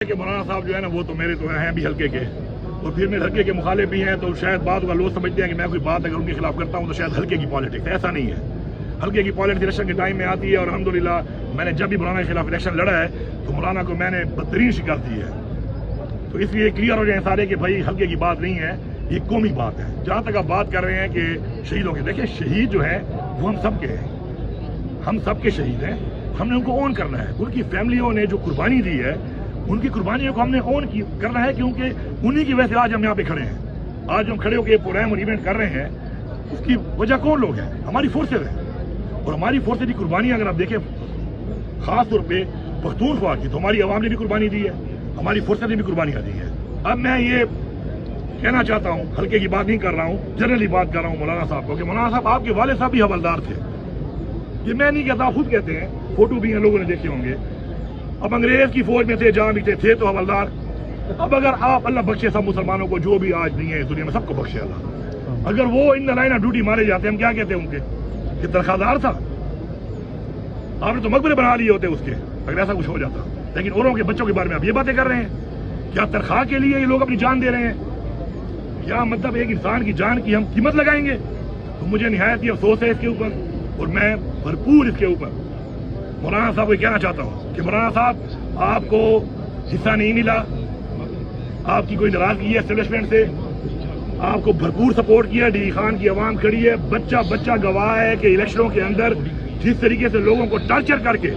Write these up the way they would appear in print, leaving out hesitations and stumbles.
کہ مولانا صاحب جو ہے نا وہ تو میرے تو ہیں بھی ہلکے کے، اور پھر میرے ہلکے کے مخالف بھی ہیں، تو شاید بعض کا لوگ سمجھتے ہیں کہ میں کوئی بات اگر ان کے خلاف کرتا ہوں تو شاید ہلکے کی پالیٹکس، ایسا نہیں ہے۔ ہلکے کی پالیٹکس الیکشن کے ٹائم میں آتی ہے، اور الحمدللہ میں نے جب بھی مولانا کے خلاف الیکشن لڑا ہے تو مولانا کو میں نے بدترین شکست دی ہے۔ تو اس لیے کلیئر ہو جائیں سارے کہ بھائی ہلکے کی بات نہیں ہے، یہ قومی بات ہے۔ جہاں تک آپ بات کر رہے ہیں کہ شہیدوں کے، دیکھیں شہید جو ہے وہ ہم سب کے ہیں، ہم سب کے شہید ہیں، ہم نے ان کو اون کرنا ہے۔ ان کی فیملیوں نے جو قربانی دی ہے ان کی قربانیوں کو ہم نے اون کرنا ہے، کیونکہ انہی کی وجہ سے آج ہم یہاں پہ کھڑے ہیں۔ آج ہم کھڑے ہو کے پروگرام اور ایونٹ کر رہے ہیں، اس کی وجہ کون لوگ ہیں؟ ہماری فورسز ہیں، اور ہماری فورسز کی قربانی اگر آپ دیکھیں خاص طور پہ پختونخوا کی، تو ہماری عوام نے بھی قربانی دی ہے، ہماری فورسز نے بھی قربانیاں دی ہیں۔ اب میں یہ کہنا چاہتا ہوں، ہلکے کی بات نہیں کر رہا ہوں، جنرلی بات کر رہا ہوں مولانا صاحب کو، کہ مولانا صاحب آپ کے والد صاحب بھی حوالدار تھے۔ یہ میں نہیں کہتا، خود کہتے ہیں، فوٹو بھی ہیں، لوگوں نے دیکھے ہوں گے۔ اب انگریز کی فوج میں تھے، جہاں بھی تھے تو حوالدار۔ اب اگر آپ اللہ بخشے سب مسلمانوں کو، جو بھی آج نہیں ہے اس دنیا میں، سب کو بخشے اللہ، اگر وہ ان لائن آف ڈیوٹی مارے جاتے ہیں، ہم کیا کہتے ہیں ان کے کہ تنخواہ دار تھا؟ آپ نے تو مقبرے بنا لیے ہوتے اس کے اگر ایسا کچھ ہو جاتا۔ لیکن اوروں کے بچوں کے بارے میں آپ یہ باتیں کر رہے ہیں، کیا تنخواہ کے لیے یہ لوگ اپنی جان دے رہے ہیں؟ کیا مطلب ایک انسان کی جان کی ہم قیمت لگائیں گے؟ تو مجھے نہایت ہی افسوس ہے اس کے اوپر، اور میں بھرپور اس کے اوپر مولانا صاحب کو کہنا چاہتا ہوں کہ مولانا صاحب آپ کو حصہ نہیں ملا، آپ کی کوئی ناراضگی ہے اسٹیبلشمنٹ سے، آپ کو بھرپور سپورٹ کیا، ڈی خان کی عوام کھڑی ہے، بچہ گواہ ہے کہ الیکشنوں کے اندر جس طریقے سے لوگوں کو ٹارچر کر کے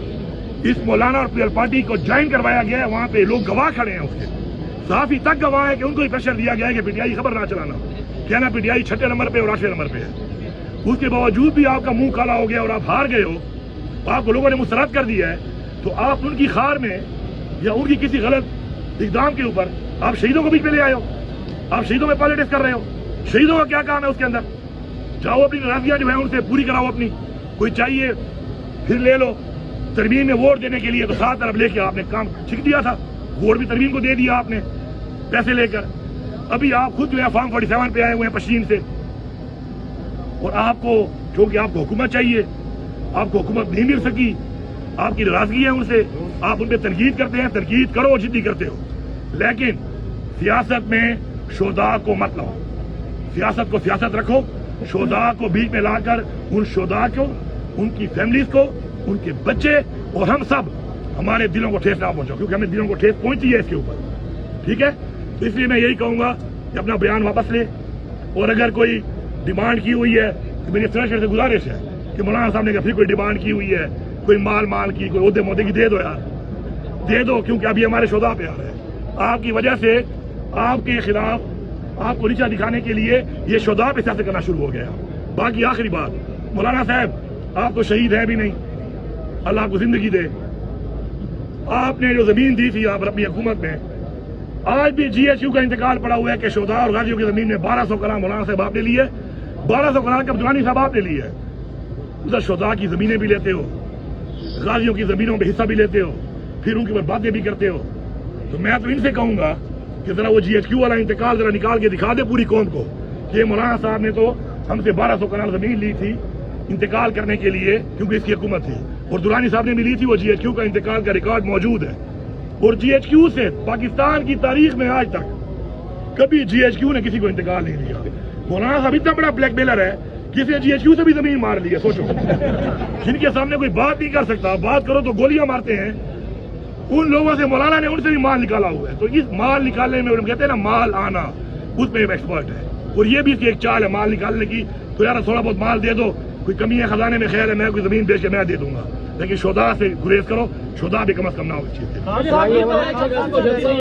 اس مولانا اور پی ایل پارٹی کو جوائن کروایا گیا ہے، وہاں پہ لوگ گواہ کھڑے ہیں، اس کے صحافی تک گواہ ہے کہ ان کو ہی پریشر دیا گیا ہے کہ پی ٹی آئی خبر نہ چلانا، کہنا پی ٹی آئی 6 نمبر پہ اور 8 نمبر پہ ہے۔ اس کے باوجود بھی آپ کا منہ کالا ہو گیا اور آپ ہار گئے ہو، آپ کو لوگوں نے مسترد کر دیا ہے، تو آپ ان کی خار میں یا ان کی کسی غلط اقدام کے اوپر آپ شہیدوں کو بیچ میں لے آئے ہو، آپ شہیدوں میں پالیٹکس کر رہے ہو۔ شہیدوں کا کیا کام ہے اس کے اندر؟ جاؤ اپنی ناراضگیاں جو ہیں ان سے پوری کراؤ، اپنی کوئی چاہیے پھر لے لو۔ ترمیم میں ووٹ دینے کے لیے تو 7 ارب لے کے آپ نے کام چھک دیا تھا، ووٹ بھی ترمیم کو دے دیا آپ نے پیسے لے کر۔ ابھی آپ خود جو ہے فارم 47 پہ آئے ہوئے ہیں پشین سے، اور آپ کو چونکہ آپ کو حکومت چاہیے، آپ کو حکومت نہیں مل سکی، آپ کی ناراضگی ہے ان سے، آپ ان پہ تنقید کرتے ہیں، تنقید کرو جتنی کرتے ہو، لیکن سیاست میں شہداء کو مت لاؤ، سیاست کو سیاست رکھو، شہداء کو بیچ میں لا کر ان شہداء کو، ان کی فیملیز کو، ان کے بچے اور ہم سب، ہمارے دلوں کو ٹھیس نہ پہنچاؤ، کیونکہ ہمیں دلوں کو ٹھیس پہنچتی ہے اس کے اوپر، ٹھیک ہے؟ تو اس لیے میں یہی کہوں گا کہ اپنا بیان واپس لے، اور اگر کوئی ڈیمانڈ کی ہوئی ہے تو میری فریش سے گزارش ہے کہ مولانا صاحب نے پھر کوئی ڈیمانڈ کی ہوئی ہے، کوئی مال کی، کوئی عہدے مودے کی، دے دو یار، دے دو، کیونکہ ابھی ہمارے شہداء پہ آ رہے ہیں۔ آپ کی وجہ سے آپ کے خلاف آپ کو نیچا دکھانے کے لیے یہ شہداء پہ سیاست کرنا شروع ہو گیا۔ باقی آخری بات، مولانا صاحب آپ تو شہید ہیں بھی نہیں، اللہ آپ کو زندگی دے۔ آپ نے جو زمین دی تھی آپ اپنی حکومت میں، آج بھی جی ایچ یو کا انتقال پڑا ہوا ہے کہ شہداء اور غازیوں کی زمین میں 1200 کنال مولانا صاحب آپ نے لی ہے، 1200 کنال کا عبدالغنی صاحب آپ نے لی ہے۔ ادھر شہداء کی زمینیں بھی لیتے ہو، غازیوں کی زمینوں پہ حصہ بھی لیتے ہو، پھر ان کے اوپر باتیں بھی کرتے ہو۔ تو میں تو ان سے کہوں گا کہ ذرا وہ جی ایچ کیو والا انتقال ذرا نکال کے دکھا دے پوری قوم کو کہ مولانا صاحب نے تو ہم سے 1200 کنال زمین لی تھی انتقال کرنے کے لیے، کیونکہ اس کی حکومت تھی، اور درانی صاحب نے بھی لی تھی، وہ جی ایچ کیو کا انتقال کا ریکارڈ موجود ہے۔ اور جی ایچ کیو سے پاکستان کی تاریخ میں آج تک کبھی جی ایچ کیو نے کسی کو انتقال نہیں دیا۔ مولانا صاحب اتنا بڑا بلیک میلر ہے، کسی جی ایچ کیو سے بھی زمین مار لی ہے، سوچو، جن کے سامنے کوئی بات نہیں کر سکتا، بات کرو تو گولیاں مارتے ہیں، ان لوگوں سے مولانا نے ان سے بھی مال نکالا ہوا ہے۔ تو اس مال نکالنے میں کہتے ہیں نا مال آنا، اس میں ایکسپرٹ ہے، اور یہ بھی اس کی ایک چال ہے مال نکالنے کی۔ تو یار تھوڑا بہت مال دے دو، کوئی کمی ہے خزانے میں، خیر ہے میں کوئی زمین بیچ کے میں دے دوں گا، لیکن شہداء سے گریز کرو، شہداء بھی کم از کم نہ ہو اس چیز سے۔